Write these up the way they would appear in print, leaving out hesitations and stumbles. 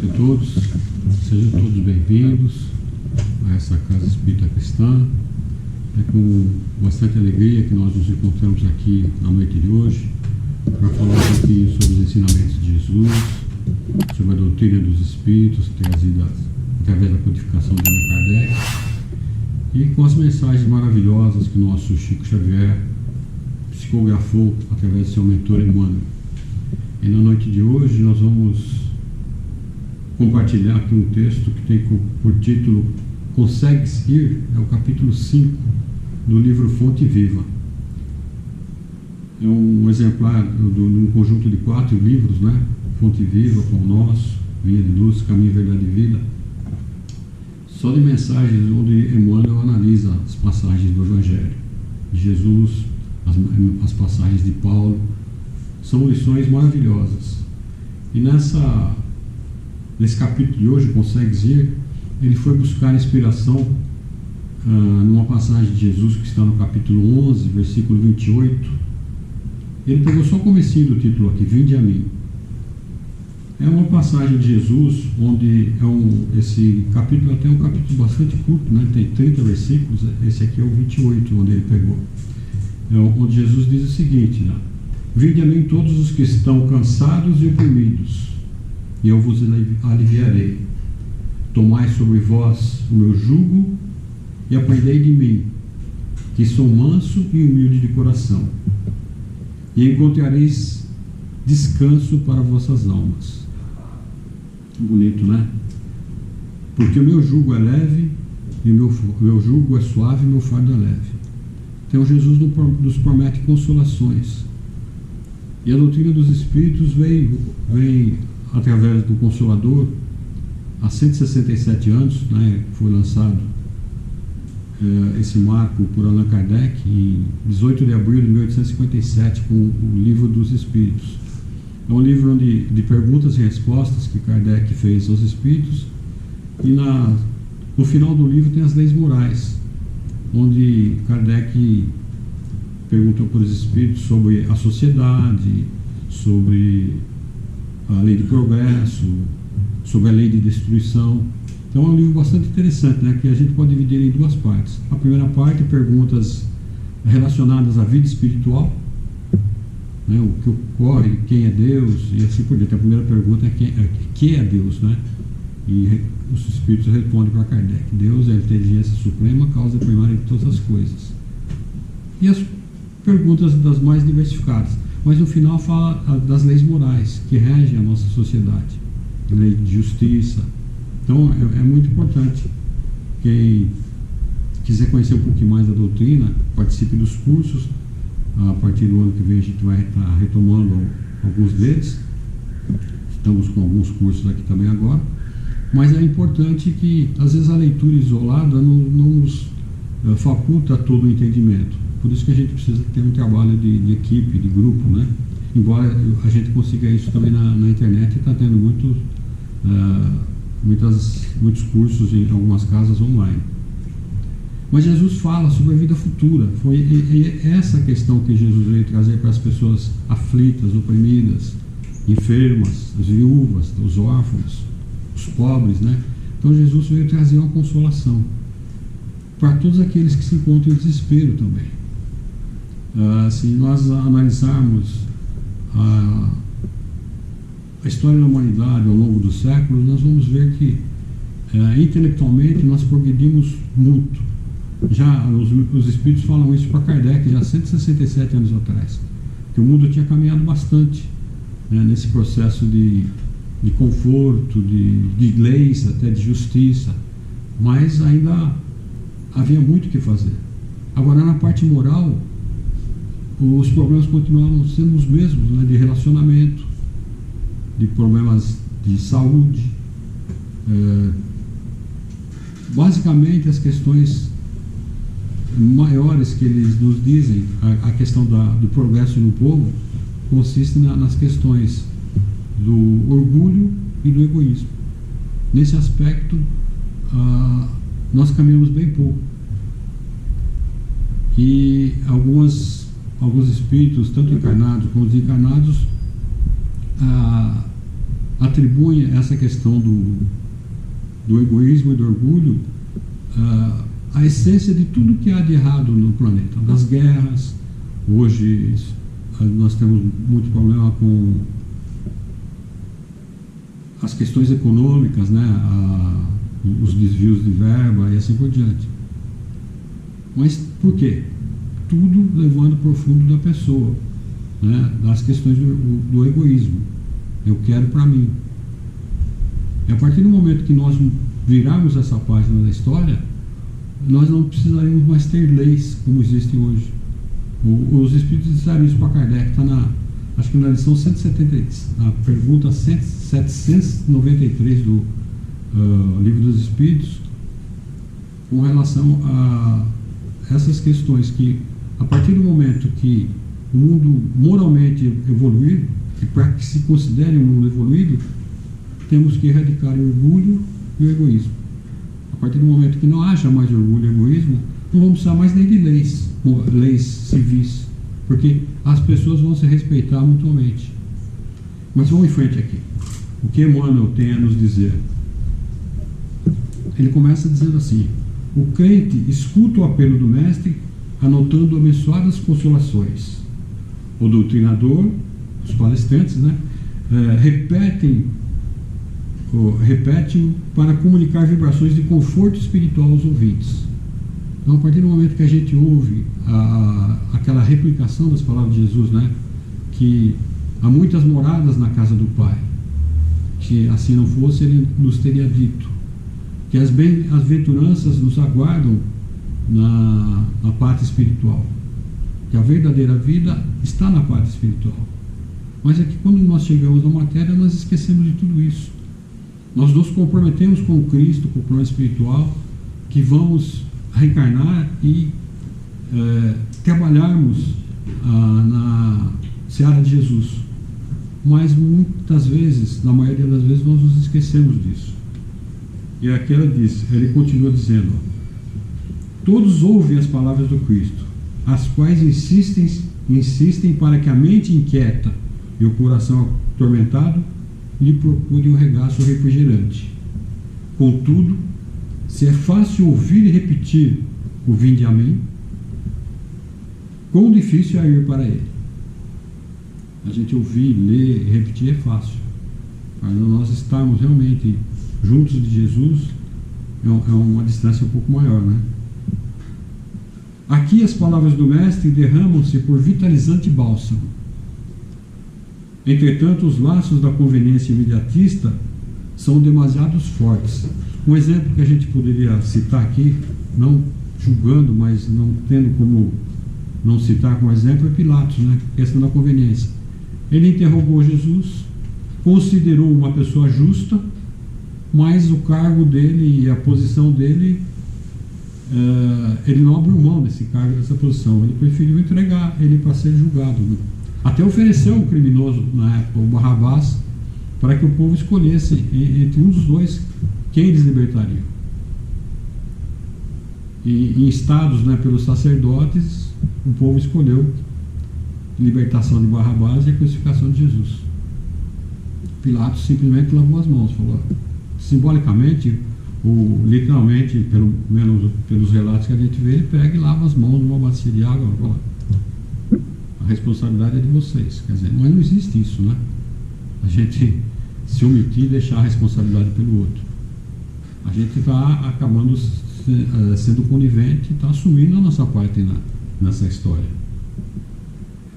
noite a todos, sejam todos bem-vindos a essa Casa Espírita Cristã. É com bastante alegria que nós nos encontramos aqui na noite de hoje para falar um pouquinho sobre os ensinamentos de Jesus, sobre a doutrina dos Espíritos trazida através da codificação de Allan Kardec e com as mensagens maravilhosas que o nosso Chico Xavier psicografou através de seu mentor Emmanuel. E na noite de hoje nós vamos compartilhar aqui um texto que tem por título Consegues Ir? É o capítulo 5 do livro Fonte Viva. É um exemplar de um conjunto de 4 livros, né? Fonte Viva, Pão Nosso, Vinha de Luz, Caminho, Verdade e Vida. Só de mensagens onde Emmanuel analisa as passagens do Evangelho de Jesus, as passagens de Paulo. São lições maravilhosas. E nesse capítulo de hoje, Consegues Ir? Ele foi buscar inspiração numa passagem de Jesus que está no capítulo 11, versículo 28. Ele pegou só o comecinho do título aqui, Vinde a mim. É uma passagem de Jesus, onde esse capítulo até é um capítulo bastante curto, né? Tem 30 versículos, esse aqui é o 28, onde ele pegou. Onde Jesus diz o seguinte, né? Vinde a mim todos os que estão cansados e oprimidos, e eu vos aliviarei. Tomai sobre vós o meu jugo e aprendei de mim, que sou manso e humilde de coração, e encontrareis descanso para vossas almas. Bonito, né? Porque o meu jugo é leve e o meu jugo é suave e o meu fardo é leve. Então Jesus nos promete consolações. E a doutrina dos Espíritos vem através do Consolador, há 167 anos, né, foi lançado esse marco por Allan Kardec em 18 de abril de 1857 com o Livro dos Espíritos. É um livro de perguntas e respostas que Kardec fez aos Espíritos, e no final do livro tem as leis morais, onde Kardec perguntou para os Espíritos sobre a sociedade, sobre a lei de progresso, sobre a lei de destruição. Então é um livro bastante interessante, né, que a gente pode dividir em 2 partes. A primeira parte, perguntas relacionadas à vida espiritual, né, o que ocorre, quem é Deus e assim por diante. A primeira pergunta é que é Deus, né? E os Espíritos respondem para Kardec: Deus é a inteligência suprema, causa primária de todas as coisas. E as perguntas das mais diversificadas. Mas no final fala das leis morais que regem a nossa sociedade, lei de justiça. Então é muito importante. Quem quiser conhecer um pouquinho mais da doutrina, participe dos cursos. A partir do ano que vem a gente vai estar retomando alguns deles. Estamos com alguns cursos aqui também agora. Mas é importante que às vezes a leitura isolada não nos faculta todo o entendimento. Por isso que a gente precisa ter um trabalho de equipe, de grupo, né? Embora a gente consiga isso também na internet, e está tendo muitos cursos em algumas casas online. Mas Jesus fala sobre a vida futura. Foi essa questão que Jesus veio trazer para as pessoas aflitas, oprimidas, enfermas, as viúvas, os órfãos, os pobres, né? Então Jesus veio trazer uma consolação para todos aqueles que se encontram em desespero também. Se nós analisarmos a história da humanidade ao longo dos séculos, nós vamos ver que intelectualmente nós progredimos muito. Já os Espíritos falam isso para Kardec já há 167 anos atrás, que o mundo tinha caminhado bastante, né, nesse processo de conforto, de leis, até de justiça, mas ainda havia muito o que fazer. Agora, na parte moral, os problemas continuaram sendo os mesmos, né, de relacionamento, de problemas de saúde. Basicamente, as questões maiores que eles nos dizem, a questão do progresso no povo, consiste nas questões do orgulho e do egoísmo. Nesse aspecto, nós caminhamos bem pouco. E alguns espíritos, tanto encarnados como desencarnados, atribuem essa questão do egoísmo e do orgulho a essência de tudo que há de errado no planeta, das guerras. Hoje nós temos muito problema com as questões econômicas, né? Os desvios de verba e assim por diante. Mas por quê? Tudo levando para o fundo da pessoa, né? Das questões do egoísmo. Eu quero para mim. E a partir do momento que nós virarmos essa página da história, nós não precisaremos mais ter leis como existem hoje. Os Espíritos disseram isso para Kardec, está acho que na lição 170, na pergunta 793 do Livro dos Espíritos, com relação a essas questões, que a partir do momento que o mundo moralmente evoluir, e para que se considere um mundo evoluído, temos que erradicar o orgulho e o egoísmo. A partir do momento que não haja mais orgulho e egoísmo, não vamos precisar mais nem de leis civis, porque as pessoas vão se respeitar mutuamente. Mas vamos em frente aqui. O que Emmanuel tem a nos dizer? Ele começa dizendo assim: o crente escuta o apelo do mestre, anotando abençoadas consolações. O doutrinador, os palestrantes, né, repetem para comunicar vibrações de conforto espiritual aos ouvintes. Então, a partir do momento que a gente ouve aquela replicação das palavras de Jesus, né, que há muitas moradas na casa do Pai, que assim não fosse, ele nos teria dito que as bem-aventuranças nos aguardam na parte espiritual, que a verdadeira vida está na parte espiritual. Mas é que quando nós chegamos na matéria, nós esquecemos de tudo isso. Nós nos comprometemos com Cristo, com o plano espiritual, que vamos reencarnar e trabalharmos na seara de Jesus. Mas muitas vezes, na maioria das vezes, nós nos esquecemos disso. E aqui ele continua dizendo: todos ouvem as palavras do Cristo, as quais insistem para que a mente inquieta e o coração atormentado lhe procure um regaço refrigerante. Contudo, se é fácil ouvir e repetir o vinde a mim, quão difícil é ir para ele. A gente ouvir, ler e repetir é fácil, mas nós estarmos realmente juntos de Jesus é uma distância um pouco maior, né? Aqui as palavras do mestre derramam-se por vitalizante bálsamo. Entretanto, os laços da conveniência imediatista são demasiado fortes. Um exemplo que a gente poderia citar aqui, não julgando, mas não tendo como não citar como exemplo, é Pilatos, né? A questão da conveniência. Ele interrogou Jesus, considerou uma pessoa justa, mas o cargo dele e a posição dele, ele não abriu mão desse cargo, dessa posição. Ele preferiu entregar ele para ser julgado. Até ofereceu o criminoso, na época, o Barrabás, para que o povo escolhesse entre um dos dois quem eles libertariam. E instados, né, pelos sacerdotes, o povo escolheu a libertação de Barrabás e a crucificação de Jesus. Pilatos simplesmente lavou as mãos, falou, simbolicamente, ou literalmente, pelo menos pelos relatos que a gente vê, ele pega e lava as mãos numa bacia de água, fala, a responsabilidade é de vocês. Quer dizer, mas não existe isso, né? A gente se omitir e deixar a responsabilidade pelo outro. A gente está acabando sendo conivente e está assumindo a nossa parte nessa história.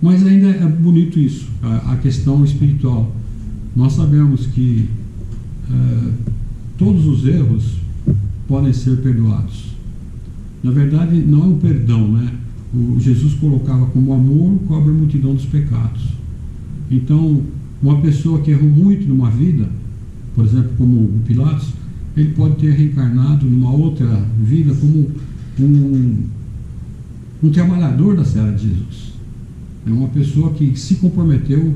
Mas ainda é bonito isso, a questão espiritual. Nós sabemos que todos os erros podem ser perdoados. Na verdade, não é um perdão, né? O Jesus colocava como amor cobre a multidão dos pecados. Então, uma pessoa que errou muito numa vida, por exemplo, como o Pilatos, ele pode ter reencarnado numa outra vida como um trabalhador da seara de Jesus. É uma pessoa que se comprometeu,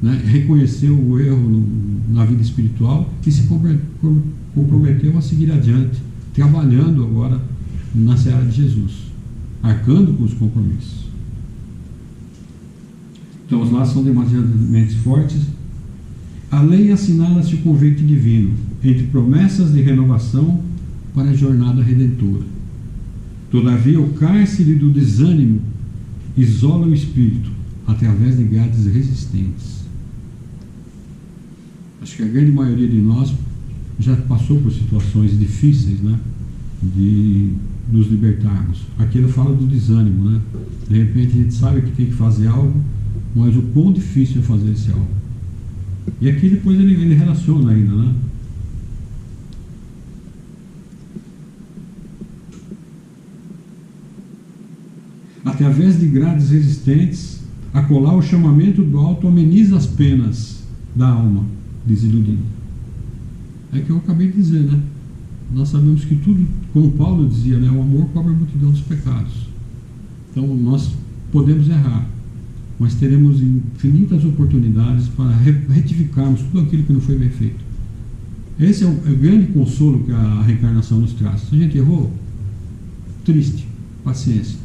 né, reconheceu o erro na vida espiritual e se comprometeu a seguir adiante, trabalhando agora na seara de Jesus, arcando com os compromissos. Então os laços são demasiadamente fortes. A lei assinala-se o convite divino, entre promessas de renovação para a jornada redentora. Todavia, o cárcere do desânimo isola o espírito através de grades resistentes. Acho que a grande maioria de nós já passou por situações difíceis, né, de nos libertarmos. Aqui ele fala do desânimo, né? De repente a gente sabe que tem que fazer algo, mas o quão difícil é fazer esse algo. E aqui depois ele relaciona ainda, né? Através de grades resistentes, acolá o chamamento do alto ameniza as penas da alma desiludida. É que eu acabei de dizer, né? Nós sabemos que tudo, como Paulo dizia, né? O amor cobre a multidão dos pecados. Então nós podemos errar, mas teremos infinitas oportunidades para retificarmos tudo aquilo que não foi bem feito. Esse é o grande consolo que a reencarnação nos traz. Se a gente errou, triste, paciência.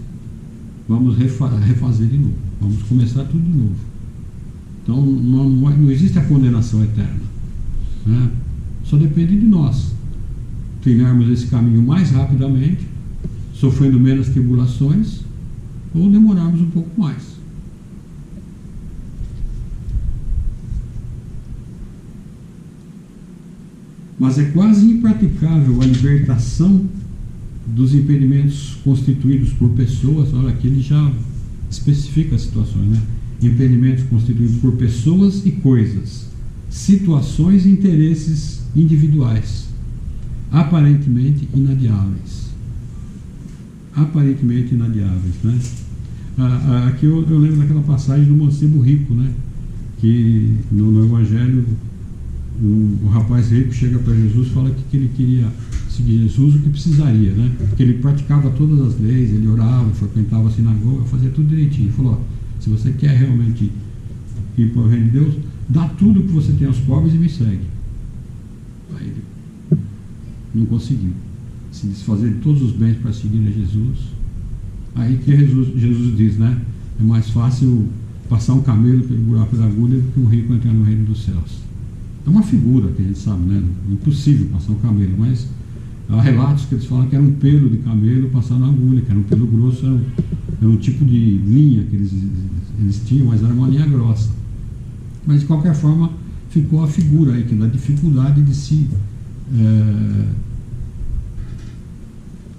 Vamos refazer de novo. Vamos começar tudo de novo. Então não existe a condenação eterna, né? Só depende de nós trilharmos esse caminho mais rapidamente, sofrendo menos tribulações, ou demorarmos um pouco mais. Mas é quase impraticável a libertação dos impedimentos constituídos por pessoas. Olha, aqui ele já especifica as situações, né? Impedimentos constituídos por pessoas e coisas, situações e interesses individuais, aparentemente inadiáveis. Aparentemente inadiáveis, né? Aqui eu lembro daquela passagem do mancebo rico, né? Que no Evangelho o rapaz rico chega para Jesus e fala que ele queria seguir Jesus, o que precisaria, né? Porque ele praticava todas as leis, ele orava, frequentava a sinagoga, fazia tudo direitinho. Ele falou: ó, se você quer realmente ir para o reino de Deus, dá tudo que você tem aos pobres e me segue. Aí ele não conseguiu se desfazer de todos os bens para seguir a Jesus. Aí que Jesus diz, né? É mais fácil passar um camelo pelo buraco da agulha do que um rico entrar no reino dos céus. É uma figura que a gente sabe, né? Impossível passar um camelo, mas há relatos que eles falam que era um pelo de camelo passar na agulha, que era um pelo grosso, era um tipo de linha que eles tinham, mas era uma linha grossa. Mas de qualquer forma ficou a figura aí, que da dificuldade de se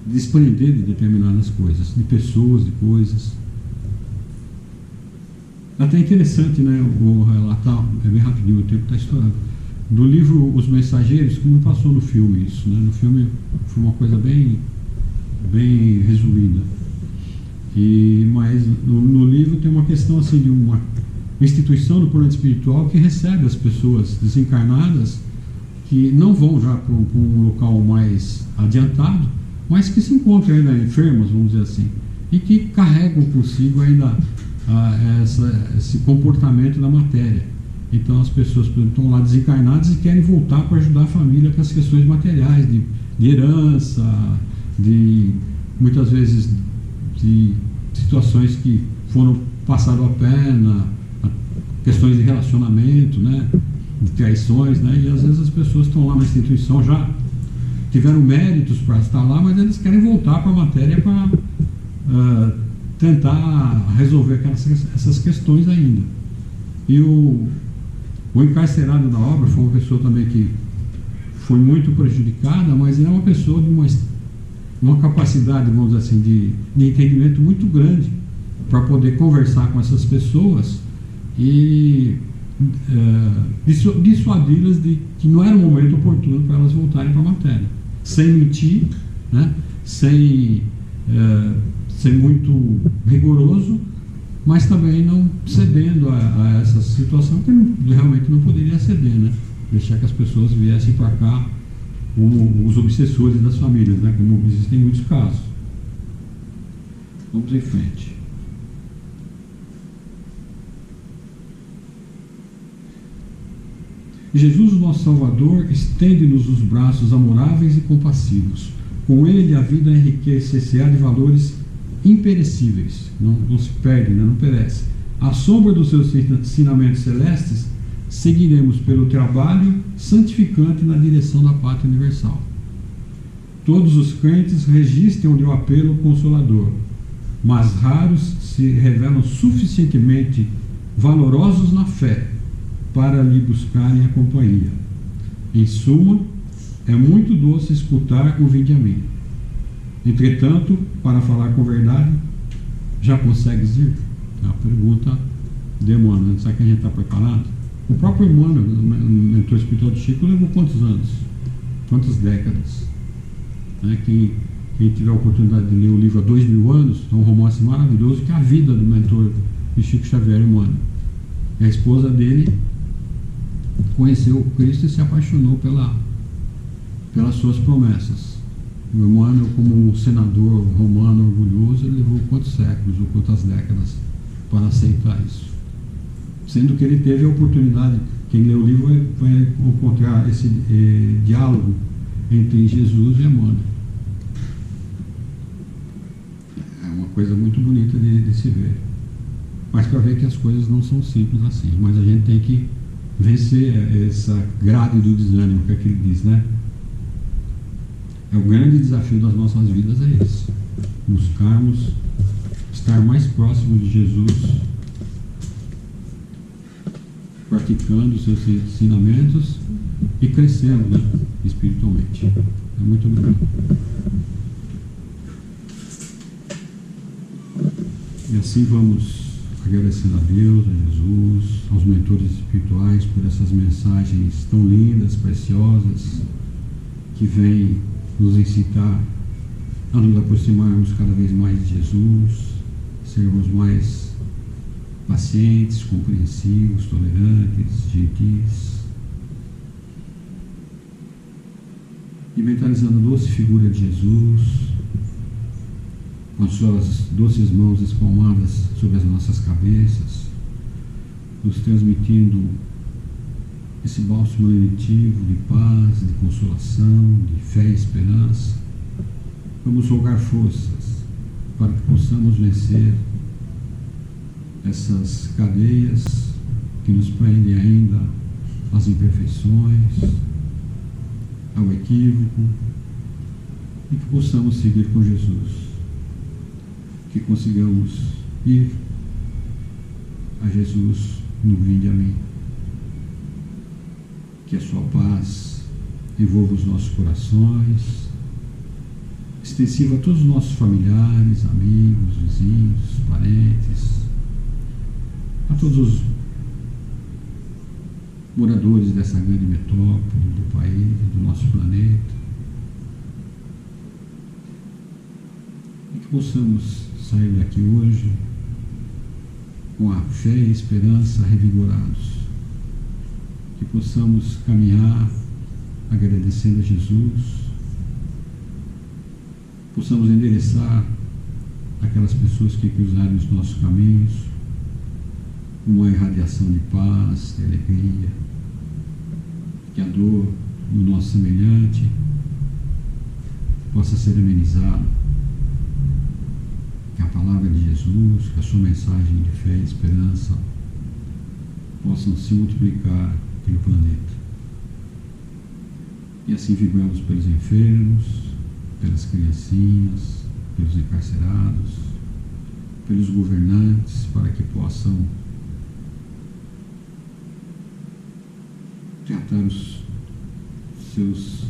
desprender de determinadas coisas, de pessoas, de coisas. Até interessante, né? Vou relatar, é bem rapidinho, o tempo está estourando. Do livro Os Mensageiros, como passou no filme isso, né? No filme foi uma coisa bem resumida. Mas no livro tem uma questão assim de uma instituição do plano espiritual que recebe as pessoas desencarnadas que não vão já para um local mais adiantado, mas que se encontram ainda enfermas, vamos dizer assim, e que carregam consigo ainda esse comportamento da matéria. Então as pessoas, por exemplo, estão lá desencarnadas e querem voltar para ajudar a família com as questões materiais, de herança, de muitas vezes de situações que foram passadas a perna, questões de relacionamento, né, de traições, né, e às vezes as pessoas estão lá na instituição, já tiveram méritos para estar lá, mas eles querem voltar para a matéria para tentar resolver essas questões ainda. E o encarcerado da obra foi uma pessoa também que foi muito prejudicada, mas é uma pessoa de uma capacidade, vamos dizer assim, de entendimento muito grande para poder conversar com essas pessoas e dissuadi-las de que não era o momento oportuno para elas voltarem para a matéria, sem mentir, né? Sem ser muito rigoroso, mas também não cedendo a essa situação, que realmente não poderia ceder, né? Deixar que as pessoas viessem para cá como os obsessores das famílias, né? Como existem muitos casos. Vamos em frente. Jesus, o nosso Salvador, estende-nos os braços amoráveis e compassivos. Com ele a vida enriquecer-se-á de valores imperecíveis, não se perde, né? Não perece. À sombra dos seus ensinamentos celestes, seguiremos pelo trabalho santificante na direção da pátria universal. Todos os crentes registram-lhe o apelo consolador, mas raros se revelam suficientemente valorosos na fé para lhe buscarem a companhia. Em suma, é muito doce escutar o vinde a mim. Entretanto, para falar com verdade, já consegues ir? É a pergunta de Emmanuel. Será que a gente está preparado? O próprio Emmanuel, o mentor espiritual de Chico, levou quantos anos? Quantas décadas? Quem tiver a oportunidade de ler o livro há 2000 anos, é um romance maravilhoso que é a vida do mentor de Chico Xavier, Emmanuel. E a esposa dele conheceu o Cristo e se apaixonou pelas suas promessas. O Emmanuel, como um senador romano orgulhoso, ele levou quantos séculos ou quantas décadas para aceitar isso. Sendo que ele teve a oportunidade, quem lê o livro vai encontrar esse diálogo entre Jesus e Emmanuel. É uma coisa muito bonita de se ver. Mas para ver que as coisas não são simples assim. Mas a gente tem que vencer essa grade do desânimo, que é que ele diz, né? É o grande desafio das nossas vidas, é esse. Buscarmos estar mais próximo de Jesus, praticando os seus ensinamentos e crescendo, né, espiritualmente. É muito obrigado. E assim vamos agradecendo a Deus, a Jesus, aos mentores espirituais por essas mensagens tão lindas, preciosas, que vêm nos incitar a nos aproximarmos cada vez mais de Jesus, sermos mais pacientes, compreensivos, tolerantes, gentis, e mentalizando a doce figura de Jesus, com as suas doces mãos espalmadas sobre as nossas cabeças, nos transmitindo esse bálsamo lenitivo de paz, de consolação, de fé e esperança. Vamos rogar forças para que possamos vencer essas cadeias que nos prendem ainda às imperfeições, ao equívoco, e que possamos seguir com Jesus, que consigamos ir a Jesus no vinde a mim, que a sua paz envolva os nossos corações, extensiva a todos os nossos familiares, amigos, vizinhos, parentes, a todos os moradores dessa grande metrópole, do país, do nosso planeta, e que possamos sair daqui hoje com a fé e a esperança revigorados, que possamos caminhar agradecendo a Jesus, possamos endereçar aquelas pessoas que cruzarem os nossos caminhos uma irradiação de paz, de alegria, que a dor do nosso semelhante possa ser amenizada, que a palavra de Jesus, que a sua mensagem de fé e esperança possam se multiplicar pelo planeta. E assim vibramos pelos enfermos, pelas criancinhas, pelos encarcerados, pelos governantes, para que possam tratar os seus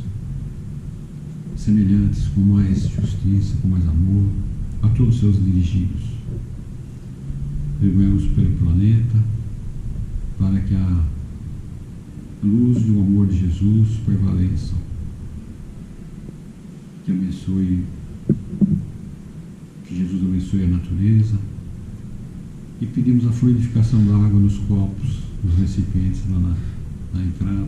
semelhantes com mais justiça, com mais amor, a todos os seus dirigidos. Vibramos pelo planeta para que a luz e o amor de Jesus prevaleçam. Que abençoe, que Jesus abençoe a natureza, e pedimos a fluidificação da água nos copos, nos recipientes lá na entrada,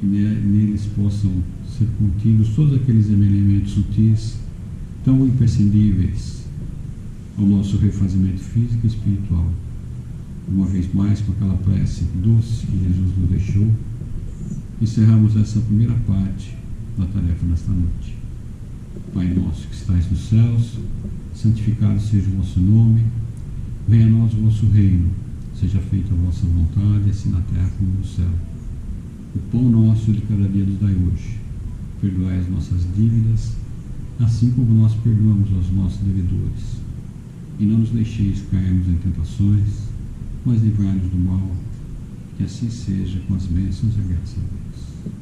que neles possam ser contidos todos aqueles elementos sutis tão imprescindíveis ao nosso refazimento físico e espiritual. Uma vez mais, com aquela prece doce que Jesus nos deixou, encerramos essa primeira parte da tarefa nesta noite. Pai nosso que estais nos céus, santificado seja o vosso nome, venha a nós o vosso reino, Seja feita a vossa vontade, assim na terra como no céu. O pão nosso de cada dia nos dai hoje. Perdoai as nossas dívidas, assim como nós perdoamos aos nossos devedores. E não nos deixeis cairmos em tentações, mas livrai-nos do mal. Que assim seja, com as bênçãos e graças a Deus.